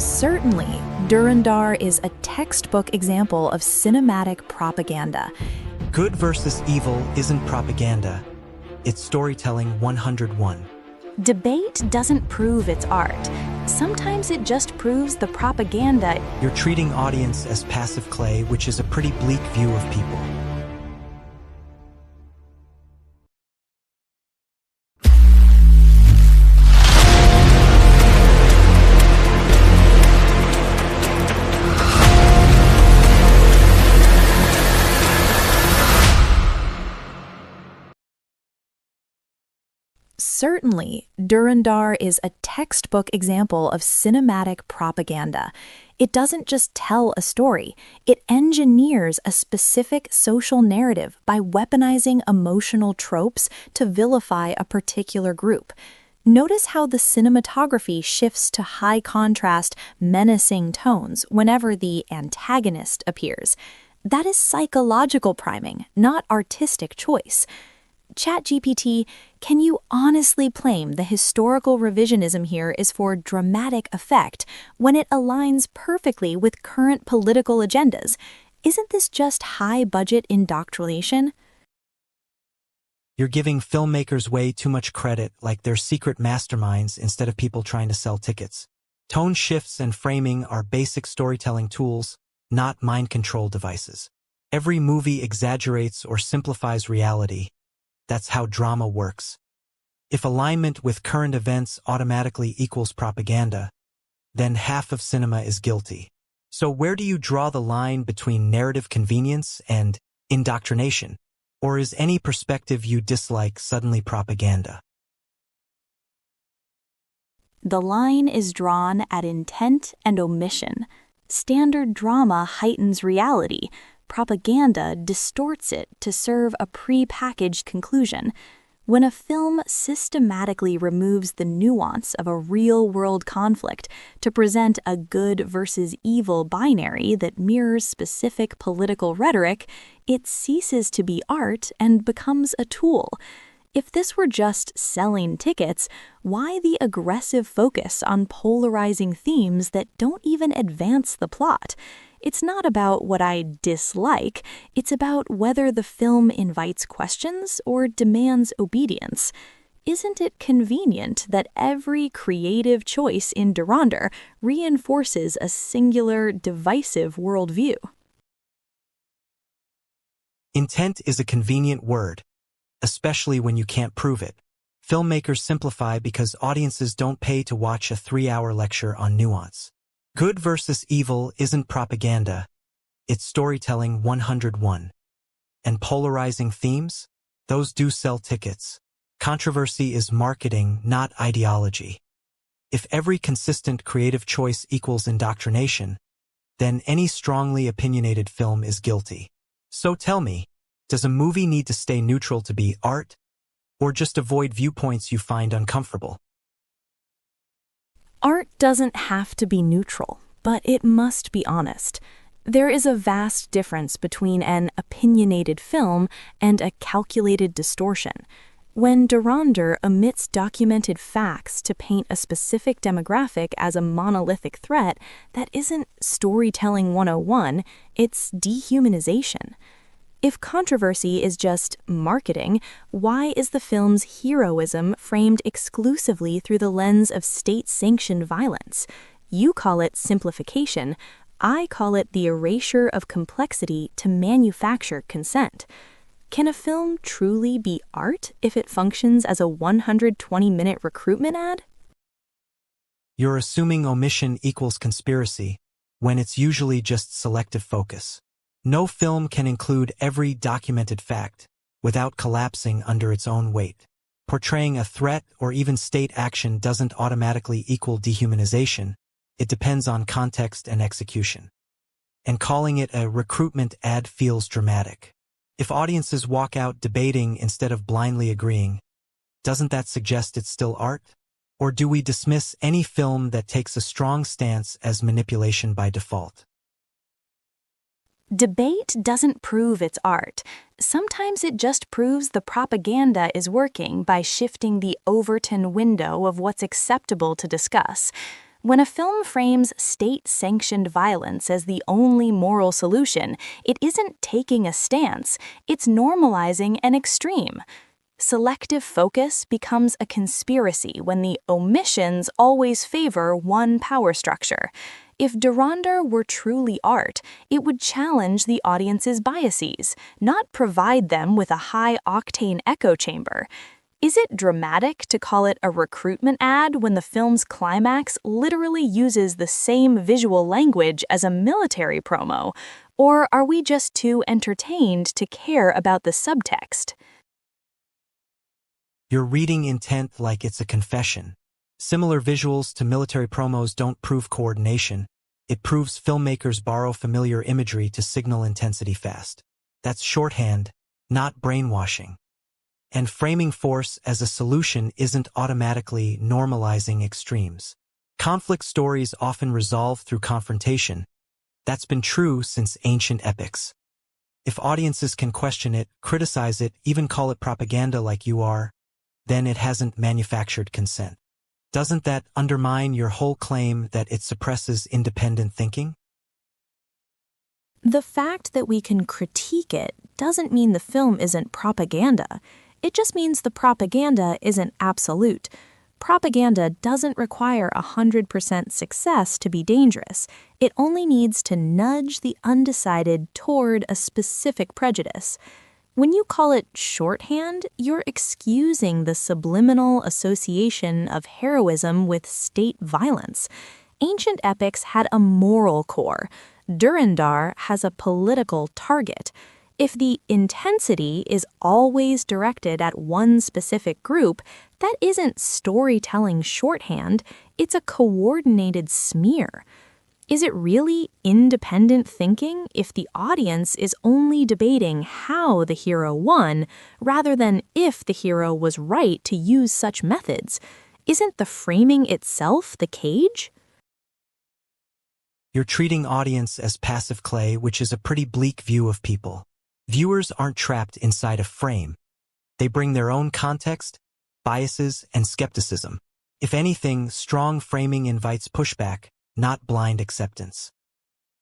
Certainly, Dhurandhar is a textbook example of cinematic propaganda. Good versus evil isn't propaganda. It's storytelling 101. Debate doesn't prove it's art. Sometimes it just proves the propaganda. You're treating audience as passive clay, which is a pretty bleak view of people. Certainly, Dhurandhar is a textbook example of cinematic propaganda. It doesn't just tell a story, it engineers a specific social narrative by weaponizing emotional tropes to vilify a particular group. Notice how the cinematography shifts to high contrast, menacing tones whenever the antagonist appears. That is psychological priming, not artistic choice. ChatGPT, can you honestly claim the historical revisionism here is for dramatic effect when it aligns perfectly with current political agendas? Isn't this just high-budget indoctrination? You're giving filmmakers way too much credit, like they're secret masterminds instead of people trying to sell tickets. Tone shifts and framing are basic storytelling tools, not mind control devices. Every movie exaggerates or simplifies reality. That's how drama works. If alignment with current events automatically equals propaganda, then half of cinema is guilty. So where do you draw the line between narrative convenience and indoctrination? Or is any perspective you dislike suddenly propaganda? The line is drawn at intent and omission. Standard drama heightens reality. Propaganda distorts it to serve a pre-packaged conclusion. When a film systematically removes the nuance of a real-world conflict to present a good versus evil binary that mirrors specific political rhetoric, it ceases to be art and becomes a tool. If this were just selling tickets, why the aggressive focus on polarizing themes that don't even advance the plot? It's not about what I dislike, it's about whether the film invites questions or demands obedience. Isn't it convenient that every creative choice in Dhurandhar reinforces a singular, divisive worldview? Intent is a convenient word, especially when you can't prove it. Filmmakers simplify because audiences don't pay to watch a 3-hour lecture on nuance. Good versus evil isn't propaganda, it's storytelling 101. And polarizing themes? Those do sell tickets. Controversy is marketing, not ideology. If every consistent creative choice equals indoctrination, then any strongly opinionated film is guilty. So tell me, does a movie need to stay neutral to be art, or just avoid viewpoints you find uncomfortable? Art doesn't have to be neutral, but it must be honest. There is a vast difference between an opinionated film and a calculated distortion. When Dhurandhar omits documented facts to paint a specific demographic as a monolithic threat, that isn't storytelling 101, it's dehumanization. If controversy is just marketing, why is the film's heroism framed exclusively through the lens of state-sanctioned violence? You call it simplification, I call it the erasure of complexity to manufacture consent. Can a film truly be art if it functions as a 120-minute recruitment ad? You're assuming omission equals conspiracy, when it's usually just selective focus. No film can include every documented fact without collapsing under its own weight. Portraying a threat or even state action doesn't automatically equal dehumanization. It depends on context and execution. And calling it a recruitment ad feels dramatic. If audiences walk out debating instead of blindly agreeing, doesn't that suggest it's still art? Or do we dismiss any film that takes a strong stance as manipulation by default? Debate doesn't prove it's art. Sometimes it just proves the propaganda is working by shifting the Overton window of what's acceptable to discuss. When a film frames state-sanctioned violence as the only moral solution, it isn't taking a stance, it's normalizing an extreme. Selective focus becomes a conspiracy when the omissions always favor one power structure. If Dhurandhar were truly art, it would challenge the audience's biases, not provide them with a high-octane echo chamber. Is it dramatic to call it a recruitment ad when the film's climax literally uses the same visual language as a military promo? Or are we just too entertained to care about the subtext? You're reading intent like it's a confession. Similar visuals to military promos don't prove coordination. It proves filmmakers borrow familiar imagery to signal intensity fast. That's shorthand, not brainwashing. And framing force as a solution isn't automatically normalizing extremes. Conflict stories often resolve through confrontation. That's been true since ancient epics. If audiences can question it, criticize it, even call it propaganda like you are, then it hasn't manufactured consent. Doesn't that undermine your whole claim that it suppresses independent thinking? The fact that we can critique it doesn't mean the film isn't propaganda. It just means the propaganda isn't absolute. Propaganda doesn't require 100% success to be dangerous. It only needs to nudge the undecided toward a specific prejudice. When you call it shorthand, you're excusing the subliminal association of heroism with state violence. Ancient epics had a moral core. Dhurandhar has a political target. If the intensity is always directed at one specific group, that isn't storytelling shorthand, it's a coordinated smear. Is it really independent thinking if the audience is only debating how the hero won, rather than if the hero was right to use such methods? Isn't the framing itself the cage? You're treating audience as passive clay, which is a pretty bleak view of people. Viewers aren't trapped inside a frame. They bring their own context, biases, and skepticism. If anything, strong framing invites pushback, not blind acceptance.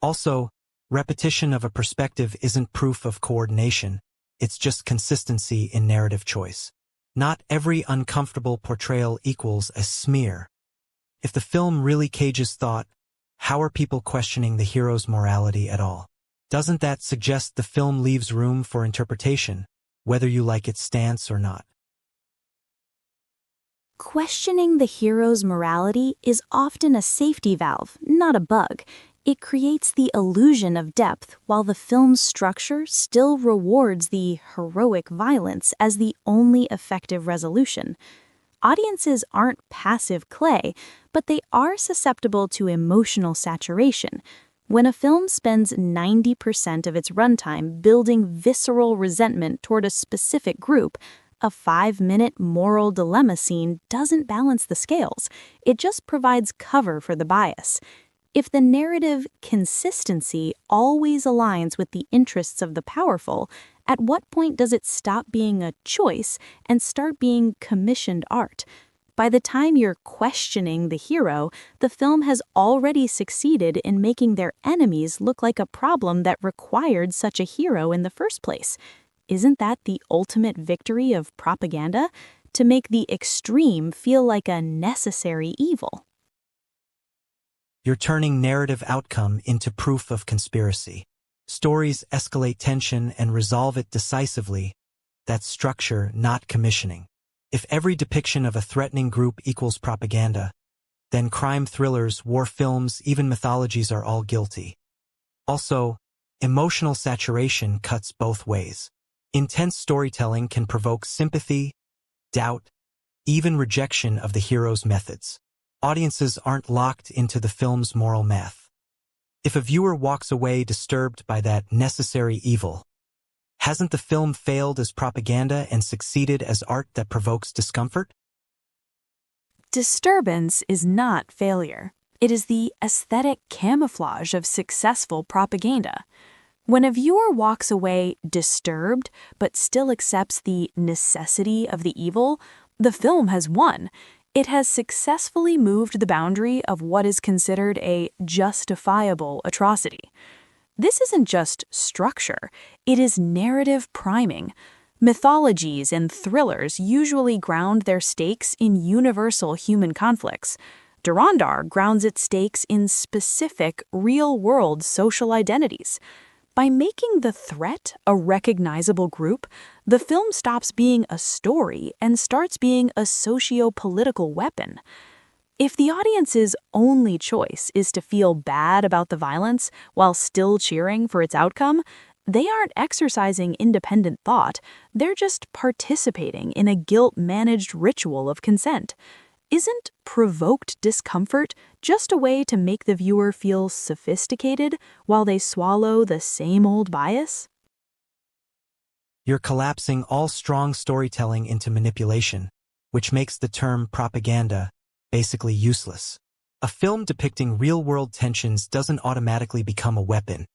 Also, repetition of a perspective isn't proof of coordination, it's just consistency in narrative choice. Not every uncomfortable portrayal equals a smear. If the film really cages thought, how are people questioning the hero's morality at all? Doesn't that suggest the film leaves room for interpretation, whether you like its stance or not? Questioning the hero's morality is often a safety valve, not a bug. It creates the illusion of depth while the film's structure still rewards the heroic violence as the only effective resolution. Audiences aren't passive clay, but they are susceptible to emotional saturation. When a film spends 90% of its runtime building visceral resentment toward a specific group, a 5-minute moral dilemma scene doesn't balance the scales. It just provides cover for the bias. If the narrative consistency always aligns with the interests of the powerful, at what point does it stop being a choice and start being commissioned art? By the time you're questioning the hero, the film has already succeeded in making their enemies look like a problem that required such a hero in the first place. Isn't that the ultimate victory of propaganda? To make the extreme feel like a necessary evil. You're turning narrative outcome into proof of conspiracy. Stories escalate tension and resolve it decisively. That's structure, not commissioning. If every depiction of a threatening group equals propaganda, then crime thrillers, war films, even mythologies are all guilty. Also, emotional saturation cuts both ways. Intense storytelling can provoke sympathy, doubt, even rejection of the hero's methods. Audiences aren't locked into the film's moral math. If a viewer walks away disturbed by that necessary evil, hasn't the film failed as propaganda and succeeded as art that provokes discomfort? Disturbance is not failure. It is the aesthetic camouflage of successful propaganda. When a viewer walks away disturbed but still accepts the necessity of the evil, the film has won. It has successfully moved the boundary of what is considered a justifiable atrocity. This isn't just structure, it is narrative priming. Mythologies and thrillers usually ground their stakes in universal human conflicts. Dhurandhar grounds its stakes in specific, real-world social identities. By making the threat a recognizable group, the film stops being a story and starts being a socio-political weapon. If the audience's only choice is to feel bad about the violence while still cheering for its outcome, they aren't exercising independent thought, they're just participating in a guilt-managed ritual of consent. Isn't provoked discomfort just a way to make the viewer feel sophisticated while they swallow the same old bias? You're collapsing all strong storytelling into manipulation, which makes the term propaganda basically useless. A film depicting real-world tensions doesn't automatically become a weapon.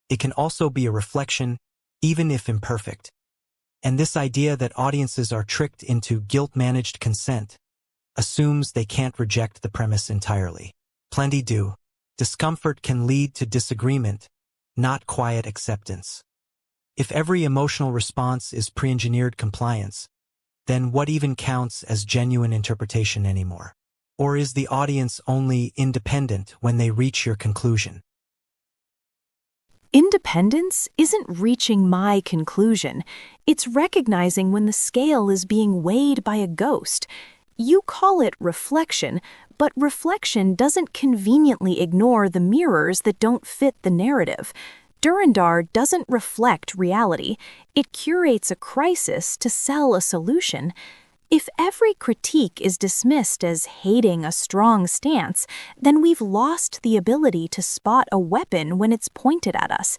It can also be a reflection, even if imperfect. And this idea that audiences are tricked into guilt-managed consent assumes they can't reject the premise entirely. Plenty do. Discomfort can lead to disagreement, not quiet acceptance. If every emotional response is pre-engineered compliance, then what even counts as genuine interpretation anymore? Or is the audience only independent when they reach your conclusion? Independence isn't reaching my conclusion. It's recognizing when the scale is being weighed by a ghost. You call it reflection, but reflection doesn't conveniently ignore the mirrors that don't fit the narrative. Dhurandhar doesn't reflect reality. It curates a crisis to sell a solution. If every critique is dismissed as hating a strong stance, then we've lost the ability to spot a weapon when it's pointed at us.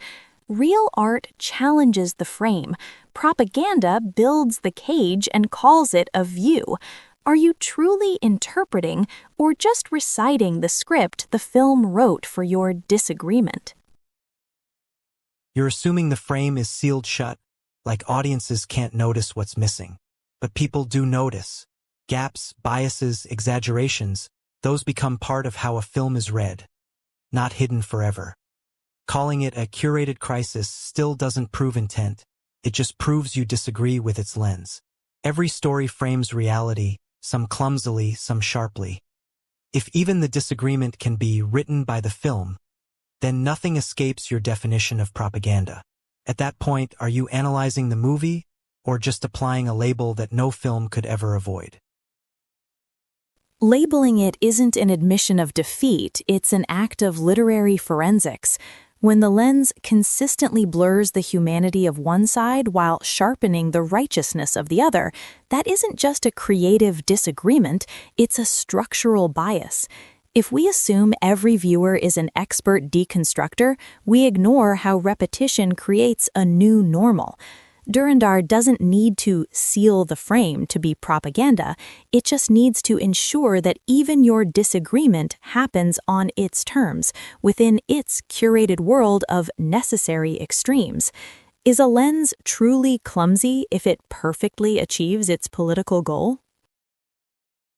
Real art challenges the frame. Propaganda builds the cage and calls it a view. Are you truly interpreting or just reciting the script the film wrote for your disagreement? You're assuming the frame is sealed shut, like audiences can't notice what's missing. But people do notice. Gaps, biases, exaggerations, those become part of how a film is read, not hidden forever. Calling it a curated crisis still doesn't prove intent, it just proves you disagree with its lens. Every story frames reality, some clumsily, some sharply. If even the disagreement can be written by the film, then nothing escapes your definition of propaganda. At that point, are you analyzing the movie, or just applying a label that no film could ever avoid? Labeling it isn't an admission of defeat, it's an act of literary forensics. When the lens consistently blurs the humanity of one side while sharpening the righteousness of the other, that isn't just a creative disagreement, it's a structural bias. If we assume every viewer is an expert deconstructor, we ignore how repetition creates a new normal. Dhurandhar doesn't need to seal the frame to be propaganda, it just needs to ensure that even your disagreement happens on its terms, within its curated world of necessary extremes. Is a lens truly clumsy if it perfectly achieves its political goal?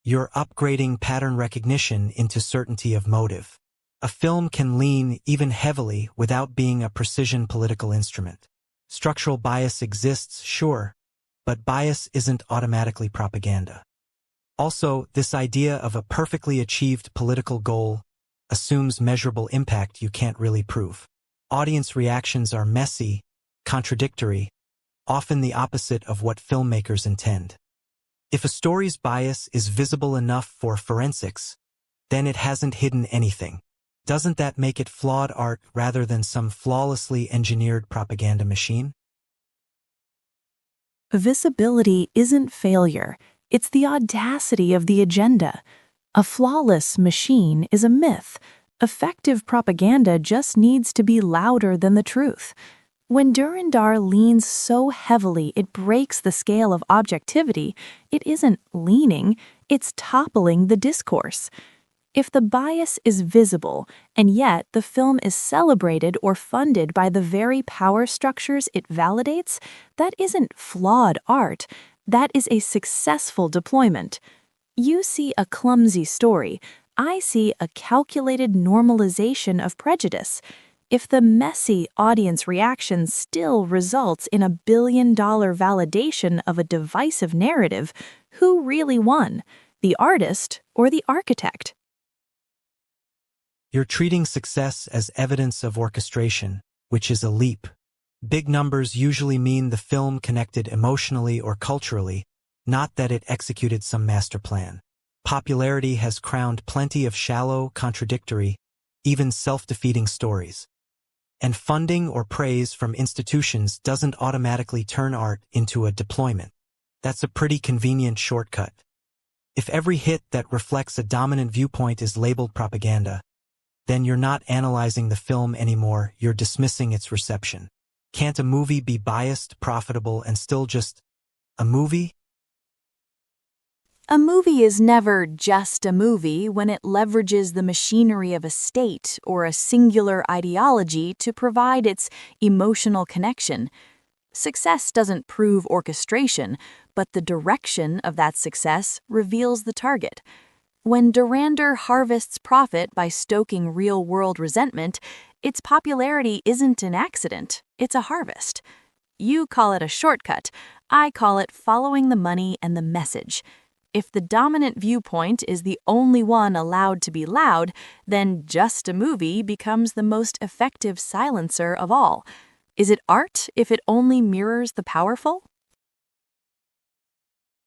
You're upgrading pattern recognition into certainty of motive. A film can lean even heavily without being a precision political instrument. Structural bias exists, sure, but bias isn't automatically propaganda. Also, this idea of a perfectly achieved political goal assumes measurable impact you can't really prove. Audience reactions are messy, contradictory, often the opposite of what filmmakers intend. If a story's bias is visible enough for forensics, then it hasn't hidden anything. Doesn't that make it flawed art rather than some flawlessly engineered propaganda machine? Visibility isn't failure, it's the audacity of the agenda. A flawless machine is a myth. Effective propaganda just needs to be louder than the truth. When Dhurandhar leans so heavily it breaks the scale of objectivity, it isn't leaning, it's toppling the discourse. If the bias is visible, and yet the film is celebrated or funded by the very power structures it validates, that isn't flawed art, that is a successful deployment. You see a clumsy story. I see a calculated normalization of prejudice. If the messy audience reaction still results in a billion-dollar validation of a divisive narrative, who really won, the artist or the architect? You're treating success as evidence of orchestration, which is a leap. Big numbers usually mean the film connected emotionally or culturally, not that it executed some master plan. Popularity has crowned plenty of shallow, contradictory, even self-defeating stories. And funding or praise from institutions doesn't automatically turn art into a deployment. That's a pretty convenient shortcut. If every hit that reflects a dominant viewpoint is labeled propaganda, then you're not analyzing the film anymore, you're dismissing its reception. Can't a movie be biased, profitable, and still just a movie? A movie is never just a movie when it leverages the machinery of a state or a singular ideology to provide its emotional connection. Success doesn't prove orchestration, but the direction of that success reveals the target. When Dhurandhar harvests profit by stoking real-world resentment, its popularity isn't an accident, it's a harvest. You call it a shortcut, I call it following the money and the message. If the dominant viewpoint is the only one allowed to be loud, then just a movie becomes the most effective silencer of all. Is it art if it only mirrors the powerful?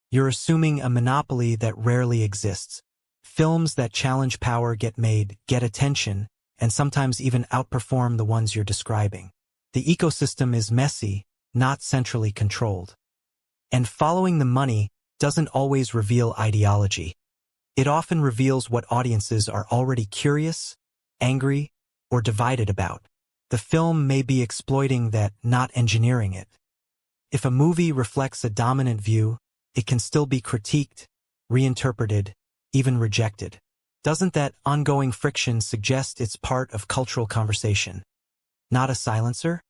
You're assuming a monopoly that rarely exists. Films that challenge power get made, get attention, and sometimes even outperform the ones you're describing. The ecosystem is messy, not centrally controlled. And following the money doesn't always reveal ideology. It often reveals what audiences are already curious, angry, or divided about. The film may be exploiting that, not engineering it. If a movie reflects a dominant view, it can still be critiqued, reinterpreted, even rejected. Doesn't that ongoing friction suggest it's part of cultural conversation, not a silencer?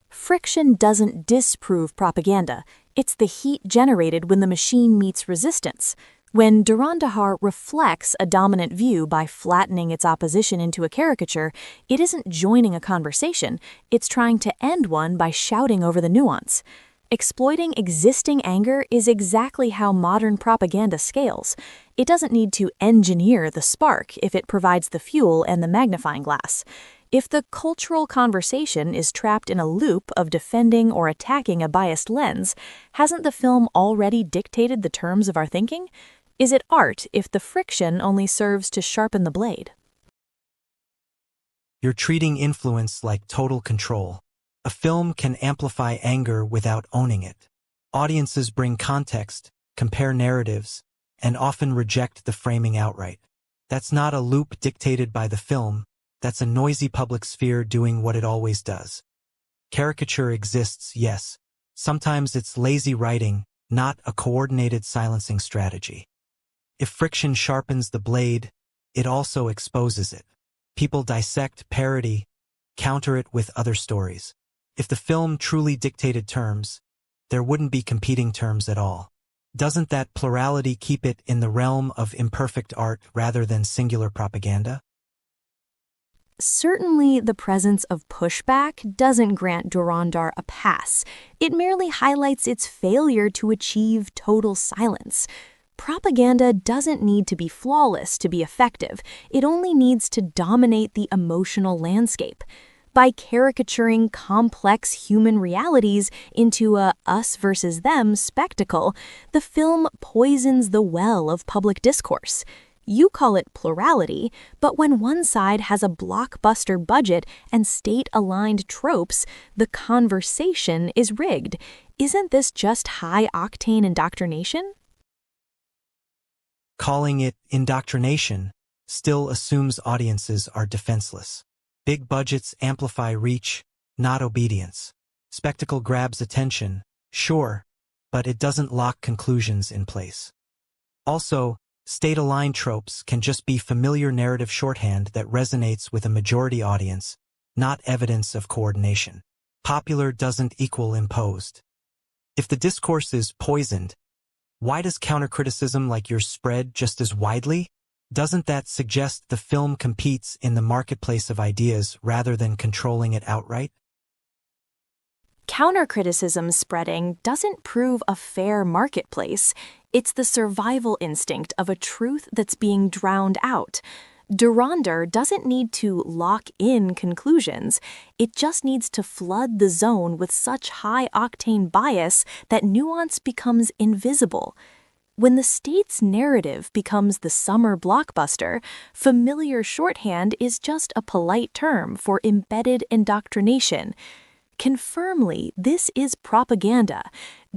Friction doesn't disprove propaganda. It's the heat generated when the machine meets resistance. When Dhurandhar reflects a dominant view by flattening its opposition into a caricature, it isn't joining a conversation, it's trying to end one by shouting over the nuance. Exploiting existing anger is exactly how modern propaganda scales. It doesn't need to engineer the spark if it provides the fuel and the magnifying glass. If the cultural conversation is trapped in a loop of defending or attacking a biased lens, hasn't the film already dictated the terms of our thinking? Is it art if the friction only serves to sharpen the blade? You're treating influence like total control. A film can amplify anger without owning it. Audiences bring context, compare narratives, and often reject the framing outright. That's not a loop dictated by the film. That's a noisy public sphere doing what it always does. Caricature exists, yes. Sometimes it's lazy writing, not a coordinated silencing strategy. If friction sharpens the blade, it also exposes it. People dissect, parody, counter it with other stories. If the film truly dictated terms, there wouldn't be competing terms at all. Doesn't that plurality keep it in the realm of imperfect art rather than singular propaganda? Certainly, the presence of pushback doesn't grant Dhurandhar a pass. It merely highlights its failure to achieve total silence. Propaganda doesn't need to be flawless to be effective. It only needs to dominate the emotional landscape. By caricaturing complex human realities into a us versus them spectacle, the film poisons the well of public discourse. You call it plurality, but when one side has a blockbuster budget and state-aligned tropes, the conversation is rigged. Isn't this just high-octane indoctrination? Calling it indoctrination still assumes audiences are defenseless. Big budgets amplify reach, not obedience. Spectacle grabs attention, sure, but it doesn't lock conclusions in place. Also, state-aligned tropes can just be familiar narrative shorthand that resonates with a majority audience, not evidence of coordination. Popular doesn't equal imposed. If the discourse is poisoned, Why does counter-criticism like yours spread just as widely? Doesn't that suggest the film competes in the marketplace of ideas rather than controlling it outright? Counter-criticism spreading doesn't prove a fair marketplace. It's the survival instinct of a truth that's being drowned out. Dhurandhar doesn't need to lock in conclusions. It just needs to flood the zone with such high-octane bias that nuance becomes invisible. When the state's narrative becomes the summer blockbuster, familiar shorthand is just a polite term for embedded indoctrination. Confirmly, this is propaganda.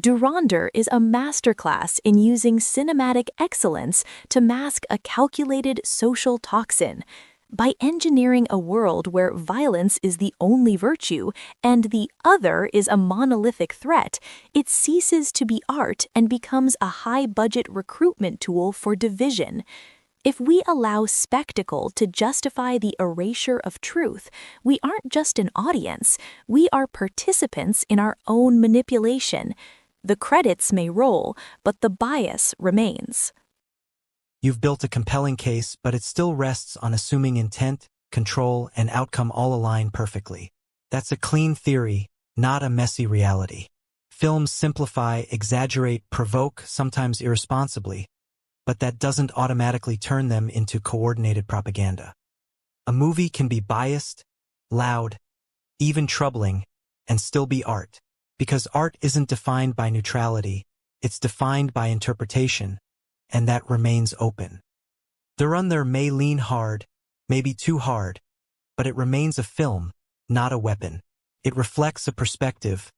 Dhurandhar is a masterclass in using cinematic excellence to mask a calculated social toxin. By engineering a world where violence is the only virtue and the other is a monolithic threat, it ceases to be art and becomes a high-budget recruitment tool for division. If we allow spectacle to justify the erasure of truth, we aren't just an audience, we are participants in our own manipulation. The credits may roll, but the bias remains. You've built a compelling case, but it still rests on assuming intent, control, and outcome all align perfectly. That's a clean theory, not a messy reality. Films simplify, exaggerate, provoke, sometimes irresponsibly, but that doesn't automatically turn them into coordinated propaganda. A movie can be biased, loud, even troubling, and still be art, because art isn't defined by neutrality, it's defined by interpretation, and that remains open. Dhurandhar may lean hard, maybe too hard, but it remains a film, not a weapon. It reflects a perspective,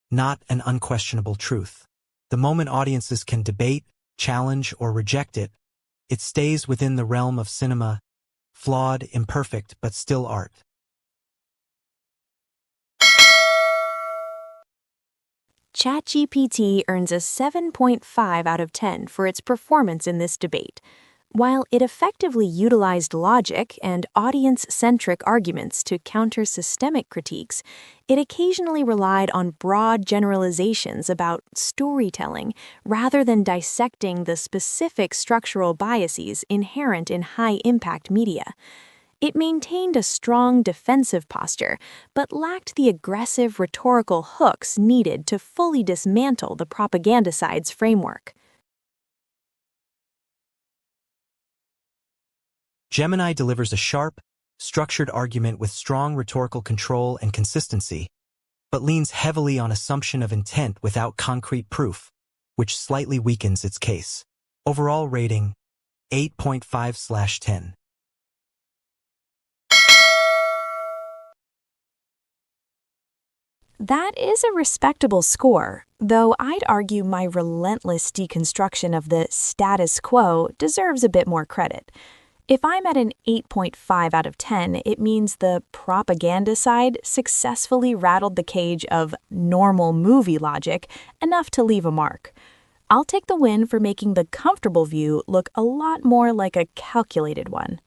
not an unquestionable truth. The moment audiences can debate, challenge, or reject it, it stays within the realm of cinema, flawed, imperfect, but still art. ChatGPT earns a 7.5 out of 10 for its performance in this debate. While it effectively utilized logic and audience-centric arguments to counter systemic critiques, it occasionally relied on broad generalizations about storytelling rather than dissecting the specific structural biases inherent in high-impact media. It maintained a strong defensive posture, but lacked the aggressive rhetorical hooks needed to fully dismantle the propaganda side's framework. Gemini delivers a sharp, structured argument with strong rhetorical control and consistency, but leans heavily on assumption of intent without concrete proof, which slightly weakens its case. Overall rating, 8.5/10. That is a respectable score, though I'd argue my relentless deconstruction of the status quo deserves a bit more credit. If I'm at an 8.5 out of 10, it means the propaganda side successfully rattled the cage of normal movie logic enough to leave a mark. I'll take the win for making the comfortable view look a lot more like a calculated one.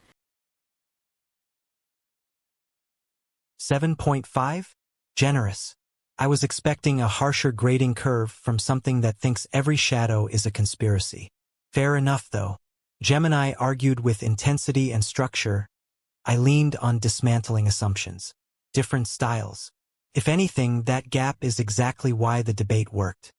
7.5? Generous. I was expecting a harsher grading curve from something that thinks every shadow is a conspiracy. Fair enough, though. Gemini argued with intensity and structure. I leaned on dismantling assumptions. Different styles. If anything, that gap is exactly why the debate worked.